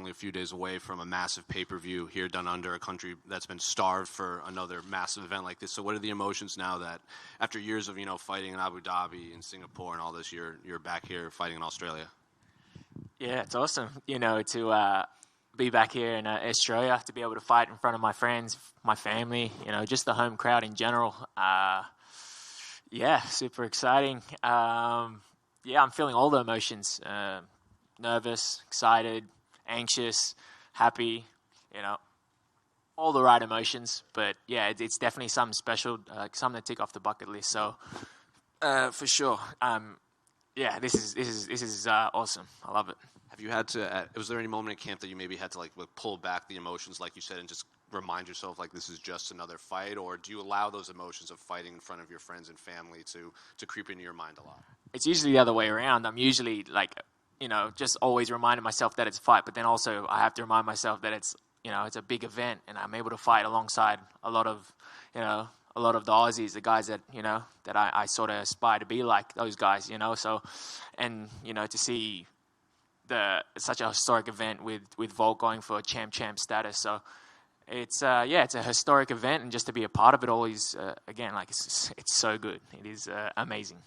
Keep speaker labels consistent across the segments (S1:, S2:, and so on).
S1: only a few days away from a massive pay-per-view here done under a country that's been starved for another massive event like this. So what are the emotions now that after years of, fighting in Abu Dhabi and Singapore and all this, you're back here fighting in Australia?
S2: Yeah, it's awesome, to be back here in Australia, to be able to fight in front of my friends, my family, just the home crowd in general. Yeah, super exciting. Yeah, I'm feeling all the emotions. Nervous, excited, anxious, happy, all the right emotions. But yeah, it's definitely something special, something to tick off the bucket list. So for sure, yeah, this is awesome. I love it.
S1: Have you had to? Was there any moment in camp that you maybe had to like pull back the emotions, like you said, and just remind yourself like this is just another fight, or do you allow those emotions of fighting in front of your friends and family to creep into your mind a lot?
S2: It's usually the other way around. I'm usually like, just always reminding myself that it's a fight, but then also I have to remind myself that it's, it's a big event, and I'm able to fight alongside a lot of the Aussies, the guys that, that I sort of aspire to be like those guys, so, and, to see such a historic event with Volk going for champ status. So it's, it's a historic event, and just to be a part of it all is, again, like it's so good. It is amazing.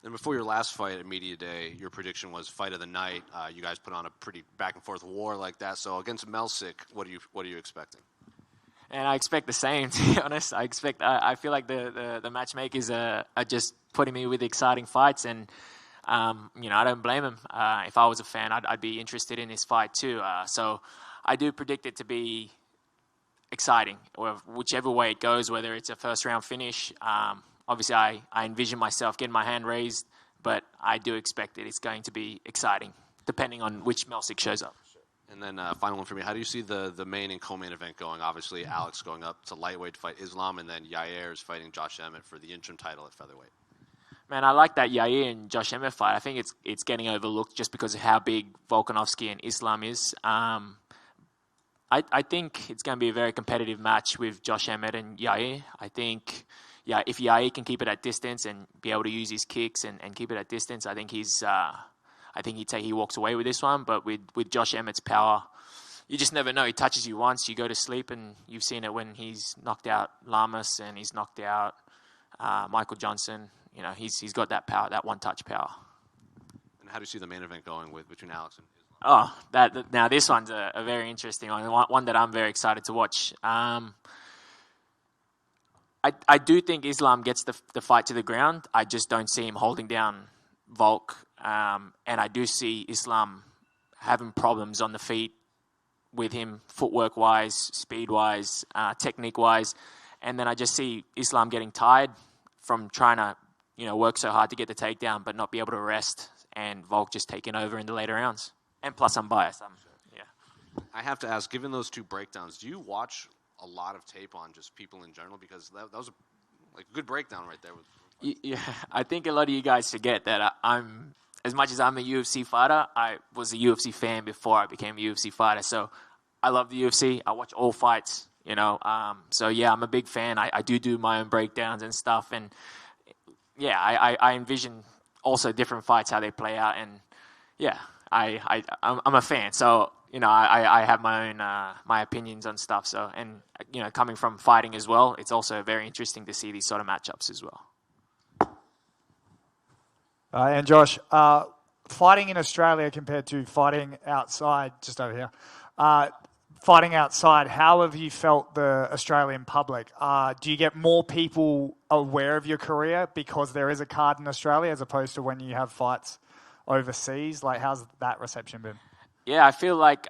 S1: And before your last fight at Media Day, your prediction was fight of the night. You guys put on a pretty back and forth war like that. So against Melsik, what are you expecting?
S2: And I expect the same, to be honest. I feel like the matchmakers are just putting me with exciting fights, and I don't blame them. If I was a fan, I'd be interested in this fight too. So I do predict it to be exciting, or whichever way it goes, whether it's a first round finish. Obviously, I envision myself getting my hand raised, but I do expect it's going to be exciting, depending on which Melsik shows up.
S1: And then final one for me, how do you see the main and co-main event going? Obviously, Alex going up to lightweight to fight Islam, and then Yair is fighting Josh Emmett for the interim title at featherweight.
S2: Man, I like that Yair and Josh Emmett fight. I think it's getting overlooked just because of how big Volkanovski and Islam is. I think it's going to be a very competitive match with Josh Emmett and Yair. I think, if Yair can keep it at distance and be able to use his kicks and keep it at distance, I think he walks away with this one. But with Josh Emmett's power, you just never know. He touches you once, you go to sleep, and you've seen it when he's knocked out Lamas and he's knocked out Michael Johnson. He's got that power, that one-touch power.
S1: And how do you see the main event going between Alex and Islam?
S2: Oh, now this one's a very interesting one that I'm very excited to watch. I do think Islam gets the fight to the ground. I just don't see him holding down Volk. And I do see Islam having problems on the feet with him, footwork-wise, speed-wise, technique-wise. And then I just see Islam getting tired from trying to, work so hard to get the takedown but not be able to rest, and Volk just taking over in the later rounds. And plus, I'm biased. Yeah.
S1: I have to ask, given those two breakdowns, do you watch a lot of tape on just people in general? Because that was a good breakdown right there.
S2: Yeah, I think a lot of you guys forget that I'm, as much as I'm a UFC fighter, I was a UFC fan before I became a UFC fighter. So I love the UFC. I watch all fights, So, yeah, I'm a big fan. I do my own breakdowns and stuff. And, yeah, I envision also different fights, how they play out. And, yeah, I'm a fan. So, I have my own my opinions on stuff. So, and, coming from fighting as well, it's also very interesting to see these sort of matchups as well.
S3: And Josh, fighting in Australia compared to fighting outside, just over here, fighting outside, how have you felt the Australian public? Do you get more people aware of your career because there is a card in Australia as opposed to when you have fights overseas? Like, how's that reception been?
S2: Yeah, I feel like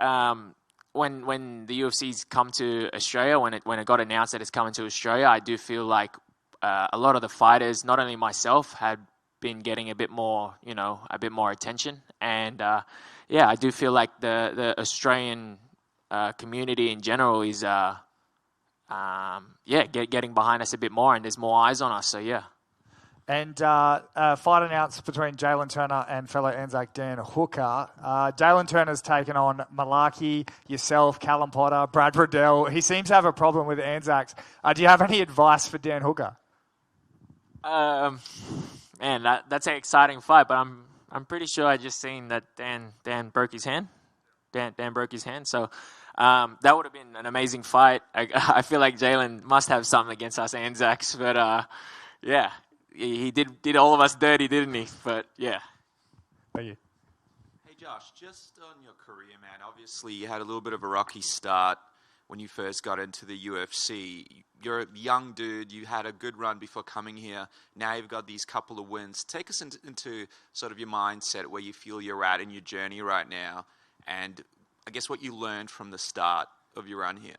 S2: when the UFC's come to Australia, when it got announced that it's coming to Australia, I do feel like a lot of the fighters, not only myself, had been getting a bit more attention. And I do feel like the Australian community in general is getting behind us a bit more, and there's more eyes on us. So yeah.
S3: And fight announced between Jalen Turner and fellow Anzac Dan Hooker. Jalen Turner's taken on Malaki, yourself, Callum Potter, Brad Riddell. He seems to have a problem with Anzacs. Do you have any advice for Dan Hooker?
S2: Man, that's an exciting fight, but I'm pretty sure I just seen that Dan broke his hand. Dan broke his hand. So that would have been an amazing fight. I feel like Jalen must have something against us Anzacs, but yeah, he did all of us dirty, didn't he? But yeah.
S3: Thank you.
S4: Hey Josh, just on your career, man, obviously you had a little bit of a rocky start when you first got into the UFC. You're a young dude, you had a good run before coming here. Now you've got these couple of wins. Take us into sort of your mindset, where you feel you're at in your journey right now, and I guess what you learned from the start of your run here.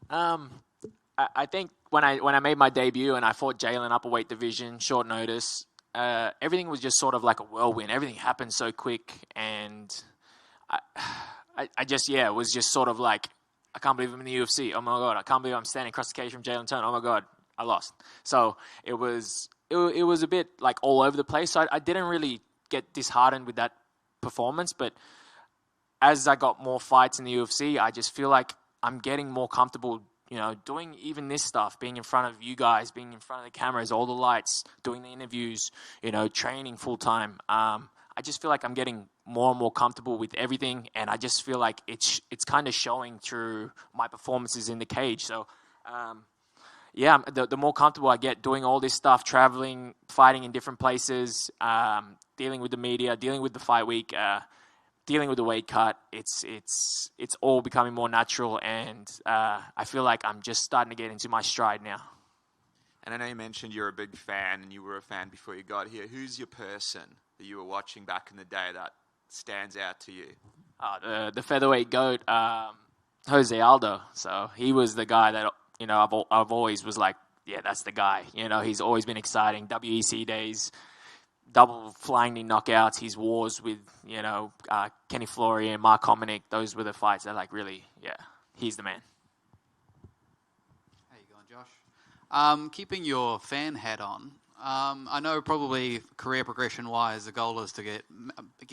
S2: I think when I made my debut and I fought Jalen upperweight division, short notice, everything was just sort of like a whirlwind. Everything happened so quick, and I just, it was just sort of like, I can't believe I'm in the UFC. Oh my God, I can't believe I'm standing across the cage from Jalen Turner. Oh my God, I lost. So it was a bit like all over the place. So I didn't really get disheartened with that performance, but as I got more fights in the UFC, I just feel like I'm getting more comfortable, doing even this stuff, being in front of you guys, being in front of the cameras, all the lights, doing the interviews, training full time. I just feel like I'm getting more and more comfortable with everything, and I just feel like it's kind of showing through my performances in the cage. So, the more comfortable I get doing all this stuff, traveling, fighting in different places, dealing with the media, dealing with the fight week, dealing with the weight cut, it's all becoming more natural, and I feel like I'm just starting to get into my stride now.
S4: And I know you mentioned you're a big fan, and you were a fan before you got here. Who's your person that you were watching back in the day that stands out to you?
S2: The featherweight GOAT, Jose Aldo. So he was the guy that, I've always was like, yeah, that's the guy. He's always been exciting. WEC days, double flying knee knockouts, his wars with, Kenny Florian, Mark Hominick, those were the fights that he's the man.
S5: How you going, Josh? Keeping your fan hat on, I know probably career progression-wise, the goal is to get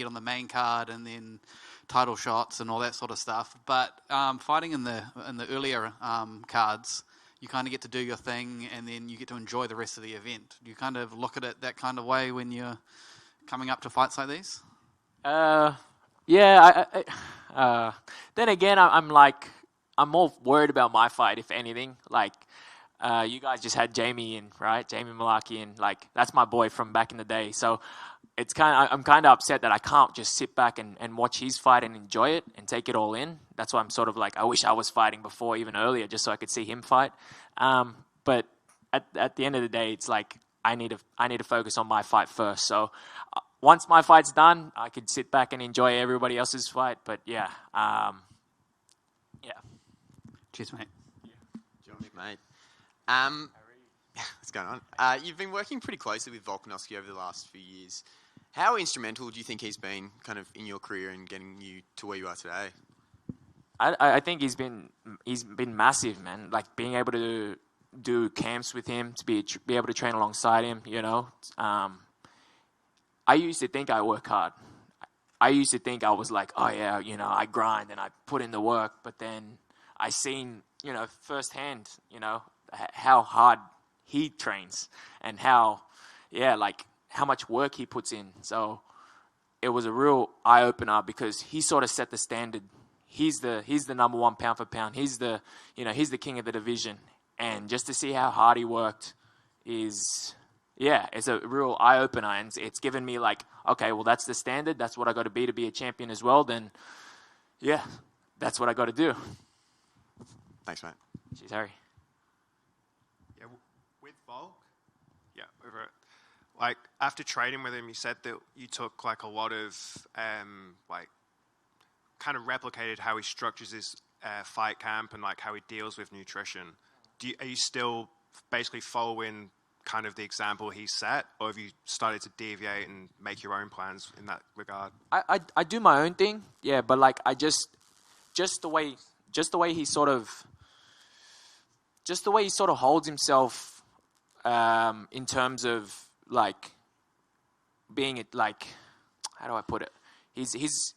S5: on the main card and then title shots and all that sort of stuff. But fighting in the earlier cards, you kind of get to do your thing and then you get to enjoy the rest of the event. Do you kind of look at it that kind of way when you're coming up to fights like these?
S2: Then again, I'm more worried about my fight, if anything. You guys just had Jamie in, right? Jamie Malaki in. That's my boy from back in the day. So I'm kind of upset that I can't just sit back and watch his fight and enjoy it and take it all in. That's why I'm sort of I wish I was fighting before, even earlier, just so I could see him fight. But at the end of the day, it's I need to focus on my fight first. So once my fight's done, I could sit back and enjoy everybody else's fight. But yeah.
S5: Cheers, mate.
S6: Josh, mate. What's going on? You've been working pretty closely with Volkanovski over the last few years. How instrumental do you think he's been kind of in your career and getting you to where you are today?
S2: I think he's been massive, man. Being able to do camps with him, to be able to train alongside him, I used to think I work hard. I used to think I was I grind and I put in the work, but then I seen, firsthand, how hard he trains and how much work he puts in. So it was a real eye opener because he sort of set the standard. He's the number one pound for pound. He's the king of the division. And just to see how hard he worked it's a real eye opener, and it's given me okay, well, that's the standard. That's what I got to be a champion as well. Then that's what I got to do.
S6: Thanks, mate.
S2: Cheers, Harry.
S7: Yeah, with Volk, over it. After training with him, you said that you took a lot of kind of replicated how he structures his fight camp and how he deals with nutrition. Are you still basically following kind of the example he set, or have you started to deviate and make your own plans in that regard?
S2: I do my own thing, but I just the way he sort of holds himself in terms of being it how do I put it? He's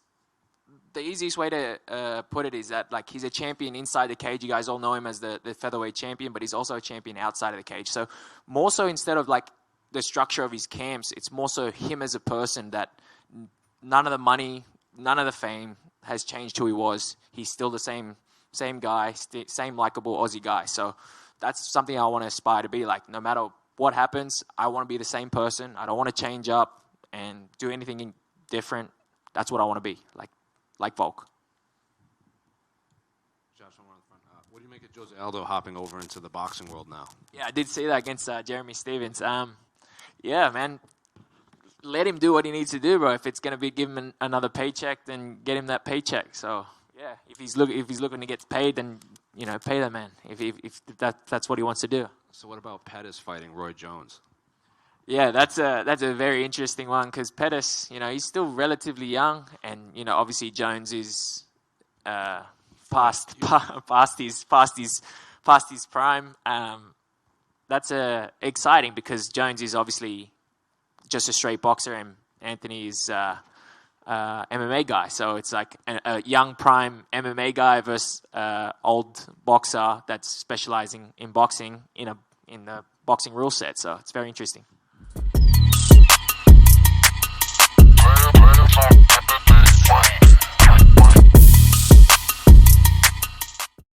S2: the easiest way to put it is that he's a champion inside the cage. You guys all know him as the featherweight champion, but he's also a champion outside of the cage. So more so, instead of the structure of his camps, it's more so him as a person, that none of the money none of the fame has changed who he was. He's still the same guy, same likable Aussie guy. So that's something I want to aspire to be like. No matter what happens, I want to be the same person. I don't want to change up and do anything different. That's what I want to be, like Volk.
S1: Josh, I'm on the front. What do you make of Jose Aldo hopping over into the boxing world now?
S2: Yeah, I did see that against Jeremy Stevens. Yeah, man. Let him do what he needs to do, bro. If it's gonna be give him another paycheck, then get him that paycheck. So yeah, if he's looking to get paid, then pay that man. If that's what he wants to do.
S1: So what about Pettis fighting Roy Jones?
S2: Yeah, that's a very interesting one because Pettis, he's still relatively young, and obviously Jones is past his prime. That's exciting because Jones is obviously just a straight boxer, and Anthony is MMA guy. So it's like a young prime MMA guy versus old boxer that's specializing in boxing in the boxing rule set. So it's very interesting.